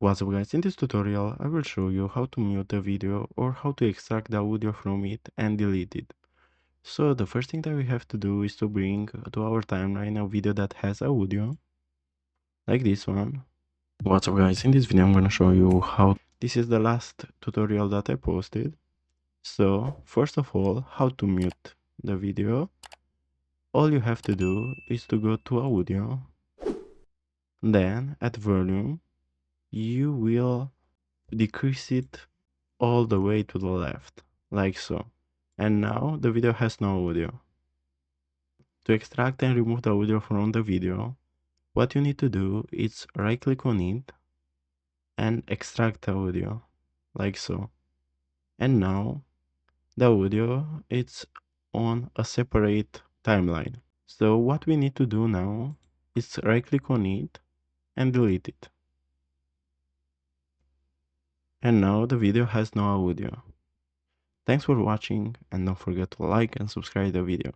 What's up guys, in this tutorial I will show you how to mute the video or how to extract the audio from it and delete it. So the first thing that we have to do is to bring to our timeline a video that has audio, like this one. What's up guys, in this video I'm gonna show you how this is the last tutorial that I posted. So first of all, how to mute the video. All you have to do is to go to audio, then at volume you will decrease it all the way to the left, like so. And now the video has no audio. To extract and remove the audio from the video, what you need to do is right click on it and extract the audio, like so. And now the audio is on a separate timeline. So what we need to do now is right click on it and delete it. And now the video has no audio. Thanks for watching and don't forget to like and subscribe the video.